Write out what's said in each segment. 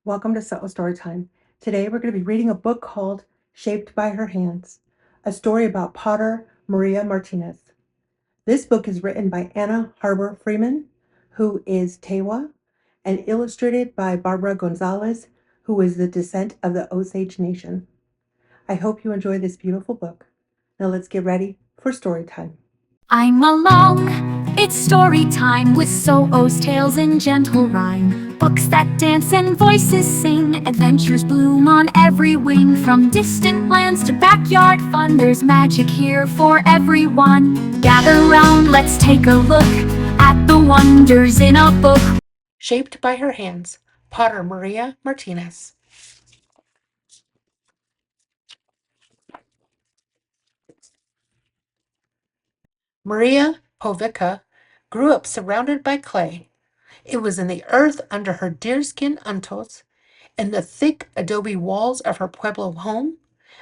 Welcome to Subtle Storytime. Today we're going to be reading a book called Shaped by Her Hands, a story about potter Maria Martinez. This book is written by Anna Harbor Freeman, who is Tewa, and illustrated by Barbara Gonzalez, who is the descent of the Osage Nation. I hope you enjoy this beautiful book. Now let's get ready for story time. I'm along, it's story time with So-O's tales in gentle rhyme. Books that dance and voices sing, adventures bloom on every wing. From distant lands to backyard fun, there's magic here for everyone. Gather round, let's take a look at the wonders in a book. Shaped by Her Hands, potter Maria Martinez. Maria Povica grew up surrounded by clay. It was in the earth under her deerskin untold, in the thick adobe walls of her Pueblo home,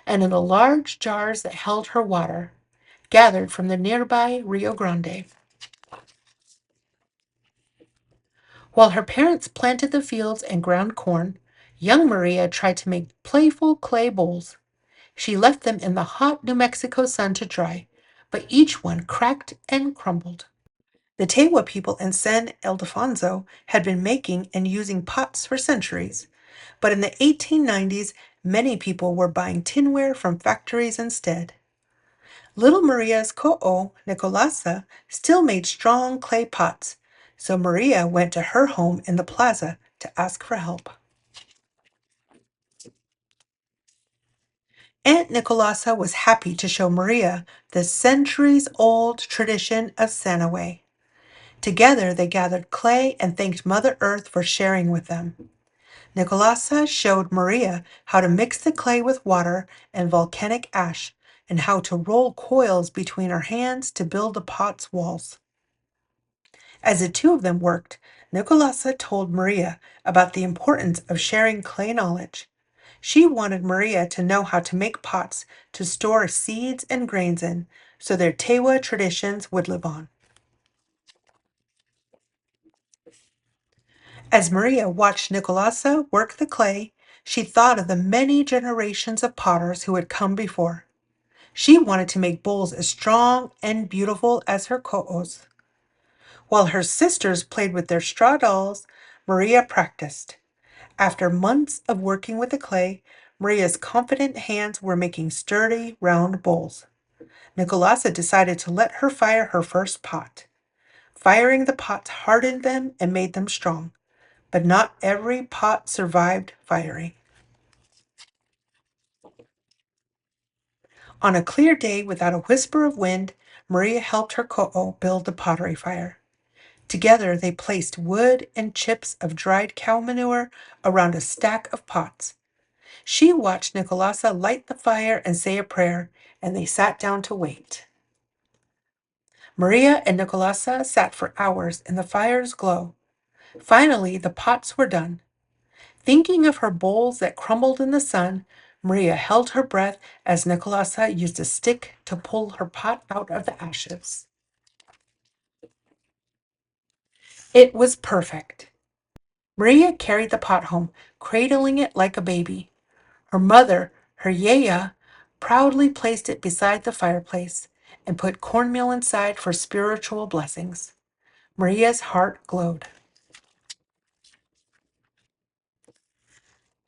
and in the large jars that held her water, gathered from the nearby Rio Grande. While her parents planted the fields and ground corn, young Maria tried to make playful clay bowls. She left them in the hot New Mexico sun to dry, but each one cracked and crumbled. The Tewa people in San Ildefonso had been making and using pots for centuries, but in the 1890s, many people were buying tinware from factories instead. Little Maria's ko'o, Nicolasa, still made strong clay pots, so Maria went to her home in the plaza to ask for help. Aunt Nicolasa was happy to show Maria the centuries-old tradition of Sanaway. Together they gathered clay and thanked Mother Earth for sharing with them. Nicolasa showed Maria how to mix the clay with water and volcanic ash and how to roll coils between her hands to build the pot's walls. As the two of them worked, Nicolasa told Maria about the importance of sharing clay knowledge. She wanted Maria to know how to make pots to store seeds and grains in so their Tewa traditions would live on. As Maria watched Nicolasa work the clay, she thought of the many generations of potters who had come before. She wanted to make bowls as strong and beautiful as her ko'os. While her sisters played with their straw dolls, Maria practiced. After months of working with the clay, Maria's confident hands were making sturdy, round bowls. Nicolasa decided to let her fire her first pot. Firing the pots hardened them and made them strong, but not every pot survived firing. On a clear day without a whisper of wind, Maria helped her ko'o build the pottery fire. Together they placed wood and chips of dried cow manure around a stack of pots. She watched Nicolasa light the fire and say a prayer, and they sat down to wait. Maria and Nicolasa sat for hours in the fire's glow. Finally, the pots were done. Thinking of her bowls that crumbled in the sun, Maria held her breath as Nicolasa used a stick to pull her pot out of the ashes. It was perfect. Maria carried the pot home, cradling it like a baby. Her mother, her yaya, proudly placed it beside the fireplace and put cornmeal inside for spiritual blessings. Maria's heart glowed.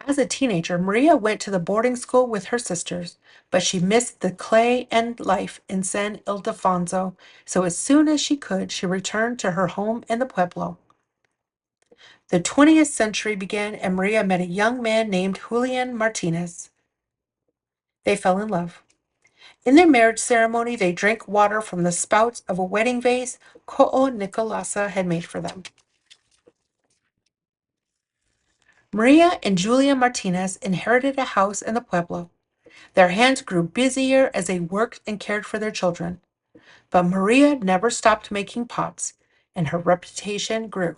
As a teenager, Maria went to the boarding school with her sisters, but she missed the clay and life in San Ildefonso, so as soon as she could, she returned to her home in the Pueblo. The 20th century began, and Maria met a young man named Julian Martinez. They fell in love. In their marriage ceremony, they drank water from the spouts of a wedding vase Ko'o Nicolasa had made for them. Maria and Julia Martinez inherited a house in the Pueblo. Their hands grew busier as they worked and cared for their children. But Maria never stopped making pots, and her reputation grew.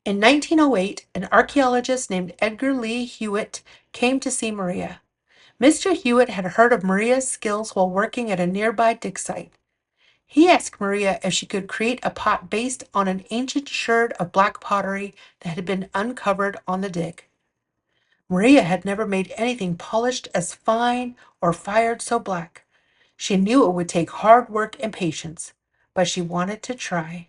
In 1908, an archaeologist named Edgar Lee Hewitt came to see Maria. Mr. Hewitt had heard of Maria's skills while working at a nearby dig site. He asked Maria if she could create a pot based on an ancient sherd of black pottery that had been uncovered on the dig. Maria had never made anything polished as fine or fired so black. She knew it would take hard work and patience, but she wanted to try.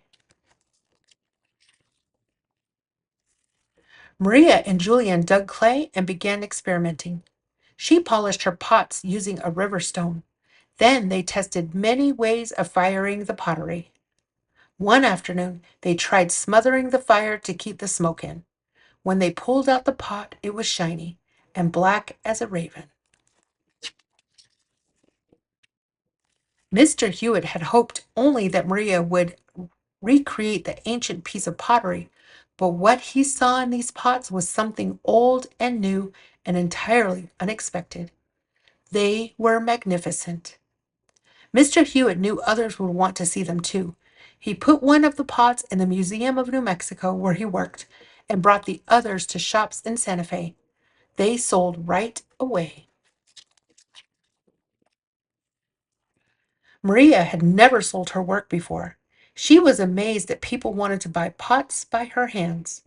Maria and Julian dug clay and began experimenting. She polished her pots using a river stone. Then they tested many ways of firing the pottery. One afternoon, they tried smothering the fire to keep the smoke in. When they pulled out the pot, it was shiny and black as a raven. Mr. Hewitt had hoped only that Maria would recreate the ancient piece of pottery, but what he saw in these pots was something old and new and entirely unexpected. They were magnificent. Mr. Hewitt knew others would want to see them too. He put one of the pots in the Museum of New Mexico where he worked and brought the others to shops in Santa Fe. They sold right away. Maria had never sold her work before. She was amazed that people wanted to buy pots by her hands.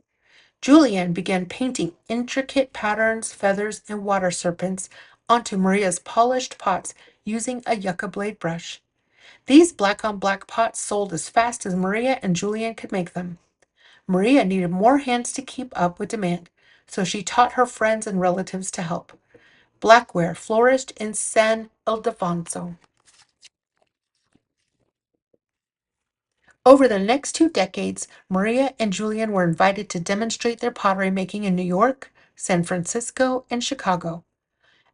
Julian began painting intricate patterns, feathers, and water serpents onto Maria's polished pots using a yucca blade brush. These black on black pots sold as fast as Maria and Julian could make them. Maria needed more hands to keep up with demand, so she taught her friends and relatives to help. Blackware flourished in San Ildefonso. Over the next 2 decades, Maria and Julian were invited to demonstrate their pottery making in New York, San Francisco, and Chicago.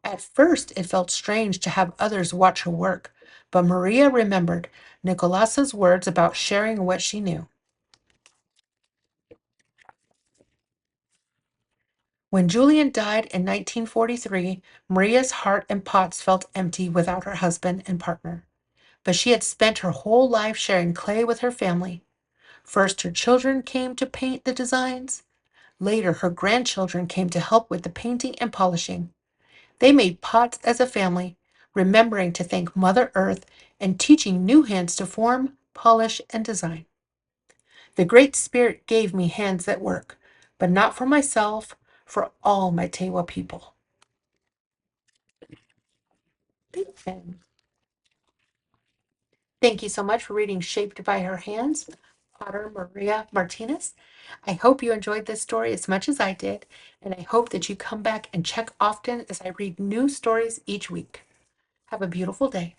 At first, it felt strange to have others watch her work, but Maria remembered Nicolasa's words about sharing what she knew. When Julian died in 1943, Maria's heart and pots felt empty without her husband and partner. But she had spent her whole life sharing clay with her family. First, her children came to paint the designs. Later, her grandchildren came to help with the painting and polishing. They made pots as a family, remembering to thank Mother Earth and teaching new hands to form, polish, and design. The Great Spirit gave me hands that work, but not for myself, for all my Tewa people. And thank you so much for reading Shaped by Her Hands, author Maria Martinez. I hope you enjoyed this story as much as I did, and I hope that you come back and check often as I read new stories each week. Have a beautiful day.